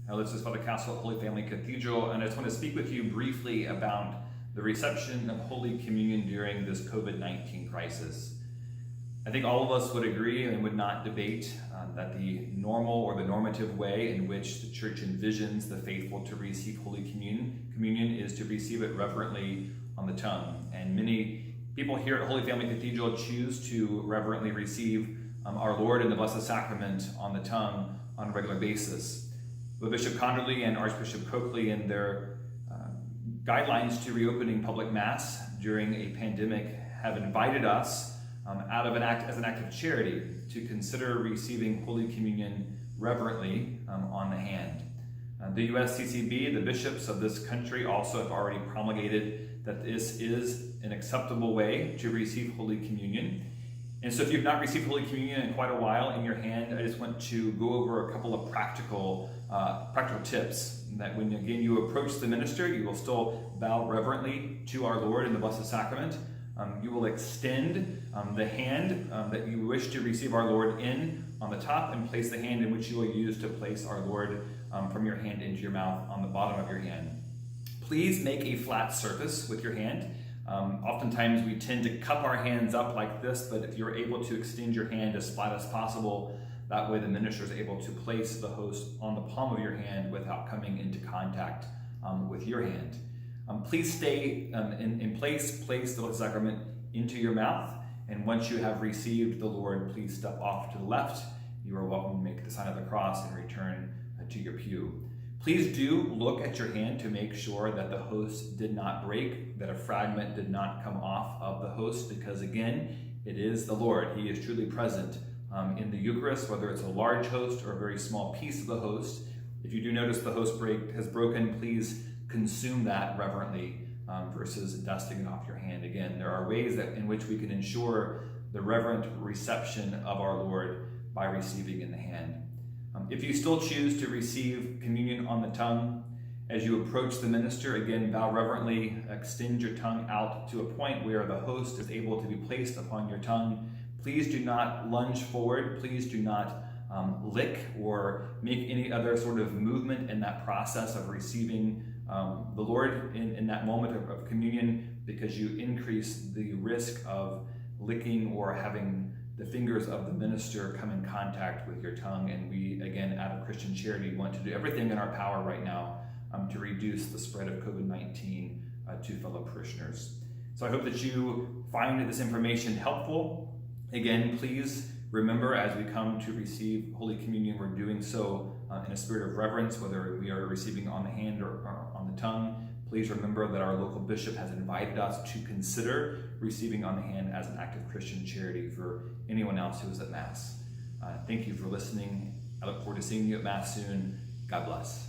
This is Father Kastl at Holy Family Cathedral, and I just want to speak with you briefly about the reception of Holy Communion during this COVID-19 crisis. I think all of us would agree and would not debate that the normal or the normative way in which the Church envisions the faithful to receive Holy Communion is to receive it reverently on the tongue. And many people here at Holy Family Cathedral choose to reverently receive our Lord in the Blessed Sacrament on the tongue on a regular basis. Bishop Conderly and Archbishop Coakley, in their guidelines to reopening public Mass during a pandemic, have invited us as an act of charity to consider receiving Holy Communion reverently on the hand. The USCCB, the bishops of this country, also have already promulgated that this is an acceptable way to receive Holy Communion. And so if you've not received Holy Communion in quite a while in your hand, I just want to go over a couple of practical tips that when, again, you approach the minister, you will still bow reverently to our Lord in the Blessed Sacrament. You will extend the hand that you wish to receive our Lord in on the top, and place the hand in which you will use to place our Lord from your hand into your mouth on the bottom of your hand. Please make a flat surface with your hand. Oftentimes we tend to cup our hands up like this, but if you're able to extend your hand as flat as possible, that way the minister is able to place the host on the palm of your hand without coming into contact with your hand. Please stay in place the Blessed Sacrament into your mouth, and once you have received the Lord, please step off to the left. You are welcome to make the sign of the cross and return to your pew. Please do look at your hand to make sure that the host did not break, that a fragment did not come off of the host, because again, it is the Lord. He is truly present in the Eucharist, whether it's a large host or a very small piece of the host. If you do notice the host has broken, please consume that reverently versus dusting it off your hand. Again, there are ways in which we can ensure the reverent reception of our Lord by receiving in the hand. If you still choose to receive communion on the tongue, as you approach the minister, again, bow reverently, extend your tongue out to a point where the host is able to be placed upon your tongue. Please do not lunge forward. Please do not lick or make any other sort of movement in that process of receiving the Lord in that moment of communion, because you increase the risk of licking or having the fingers of the minister come in contact with your tongue. And we, again, out of Christian charity, want to do everything in our power right now to reduce the spread of COVID-19 to fellow parishioners. So I hope that you find this information helpful. Again, please remember, as we come to receive Holy Communion, we're doing so in a spirit of reverence, whether we are receiving on the hand or on the tongue. Please remember that our local bishop has invited us to consider receiving on the hand as an act of Christian charity for anyone else who is at Mass. Thank you for listening. I look forward to seeing you at Mass soon. God bless.